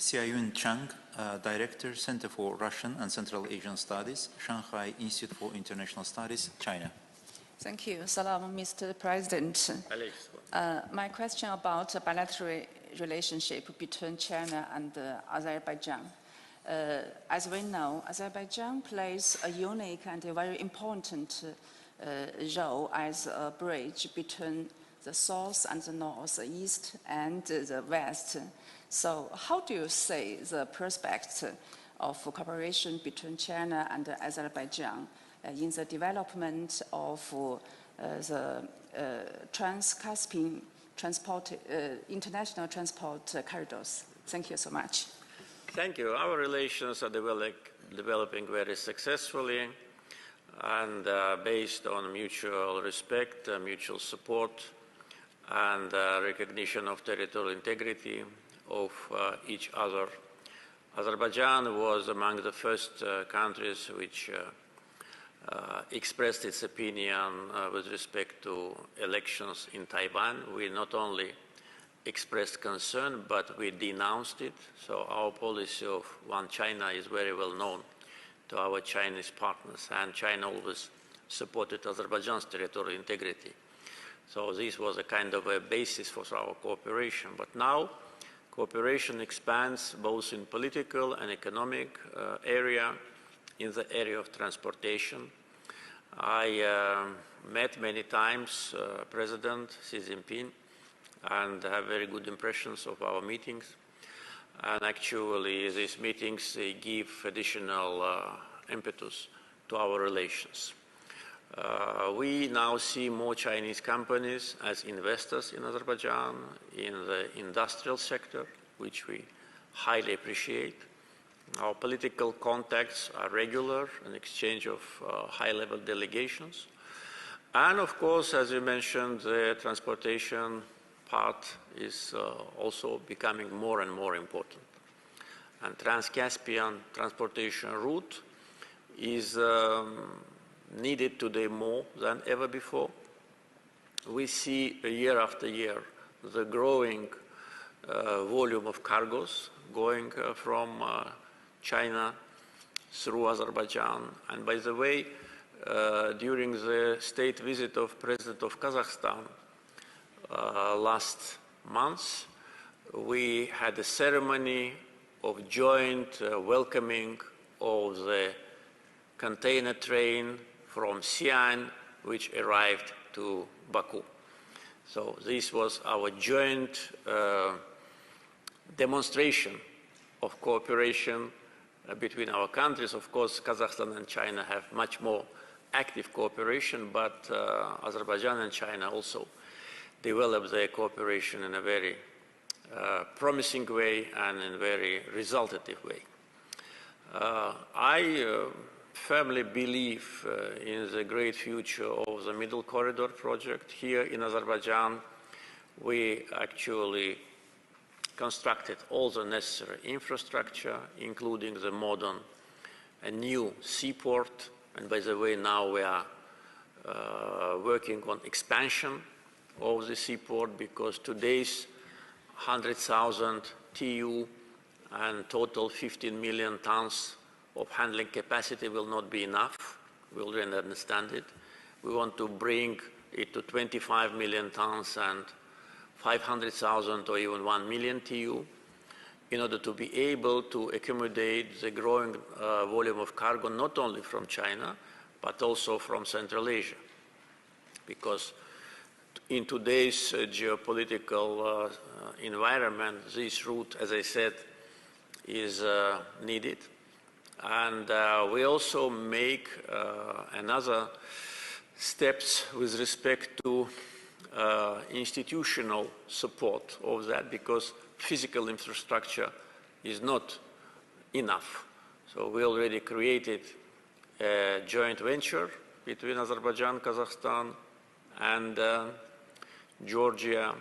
Xiaoyun Chang, Director, Center for Russian and Central Asian Studies, Shanghai Institute for International Studies, China. Thank you. Salam, Mr. President. My question about the bilateral relationship between China and Azerbaijan. As we know, Azerbaijan plays a unique and a very important role as a bridge between the south and the north, the east and the west. So how do you see the prospects of cooperation between China and Azerbaijan in the development of the trans-Caspian international transport corridors? Thank you so much. Thank you. Our relations are developing very successfully and based on mutual respect, mutual support, and recognition of territorial integrity of each other. Azerbaijan was among the first countries which expressed its opinion with respect to elections in Taiwan. We not only expressed concern, but we denounced it. So our policy of one China is very well known to our Chinese partners, and China always supported Azerbaijan's territorial integrity. So this was a kind of a basis for our cooperation. But now cooperation expands both in political and economic area, in the area of transportation. I met many times President Xi Jinping and have very good impressions of our meetings. And actually these meetings give additional impetus to our relations. We now see more Chinese companies as investors in Azerbaijan, in the industrial sector, which we highly appreciate. Our political contacts are regular, an exchange of high-level delegations. And of course, as you mentioned, the transportation part is also becoming more and more important. And trans-Caspian transportation route is needed today more than ever before. We see year after year the growing volume of cargoes going from China through Azerbaijan. And by the way, during the state visit of President of Kazakhstan last month, we had a ceremony of joint welcoming of the container train from Xi'an, which arrived to Baku. So this was our joint demonstration of cooperation between our countries. Of course, Kazakhstan and China have much more active cooperation, but Azerbaijan and China also developed their cooperation in a very promising way and in a very resultative way. I firmly believe in the great future of the Middle Corridor project. Here in Azerbaijan, we actually constructed all the necessary infrastructure, including the modern and new seaport. And by the way, now we are working on expansion of the seaport, because today's 100,000 TEU and total 15 million tons of handling capacity will not be enough. We already understand it. We want to bring it to 25 million tons and 500,000 or even 1 million TEU in order to be able to accommodate the growing volume of cargo, not only from China, but also from Central Asia. Because in today's geopolitical environment, this route, as I said, is needed. And we also make another steps with respect to institutional support of that, because physical infrastructure is not enough. So we already created a joint venture between Azerbaijan, Kazakhstan, and Georgia.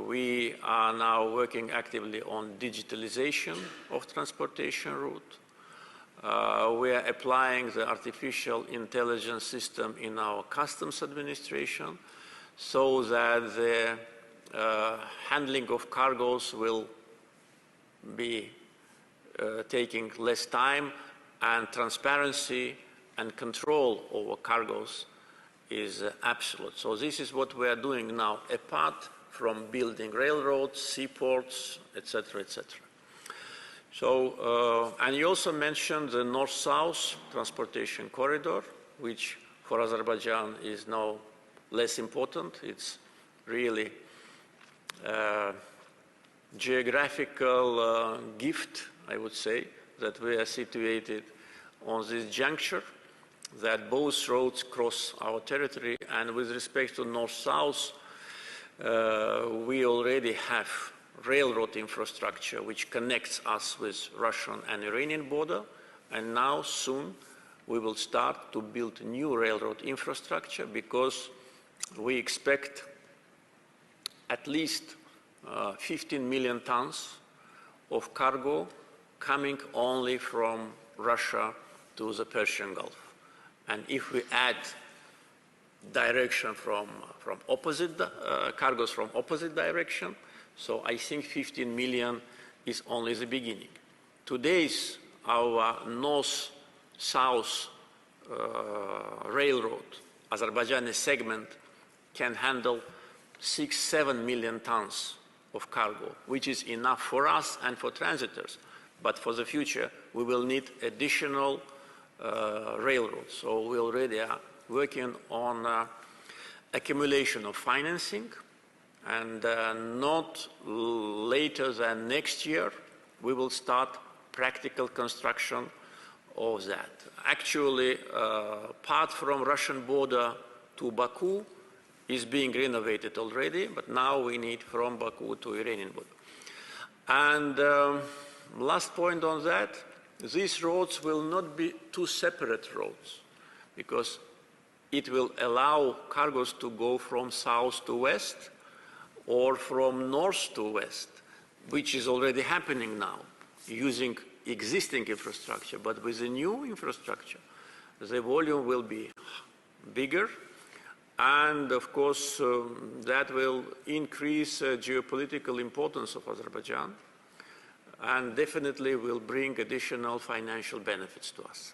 We are now working actively on digitalization of transportation route. We are applying the artificial intelligence system in our customs administration so that the handling of cargoes will be taking less time, and transparency and control over cargoes is absolute. So this is what we are doing now, apart from building railroads, seaports, etc., etc. So, and you also mentioned the north-south transportation corridor, which for Azerbaijan is now less important. It's really geographical gift, I would say, that we are situated on this juncture, that both roads cross our territory, and with respect to north-south, we already have railroad infrastructure which connects us with Russian and Iranian border, and now soon we will start to build new railroad infrastructure because we expect at least 15 million tons of cargo coming only from Russia to the Persian Gulf. And if we add direction from opposite, cargoes from opposite direction, so I think 15 million is only the beginning. Today's our north-south railroad, Azerbaijani segment, can handle 6-7 million tons of cargo, which is enough for us and for transitors. But for the future, we will need additional railroads. So we already are working on accumulation of financing, and not later than next year, we will start practical construction of that. Actually, part from Russian border to Baku is being renovated already, but now we need from Baku to Iranian border. And last point on that, these roads will not be two separate roads, because it will allow cargoes to go from south to west or from north to west, which is already happening now, using existing infrastructure. But with the new infrastructure, the volume will be bigger, and of course that will increase geopolitical importance of Azerbaijan, and definitely will bring additional financial benefits to us.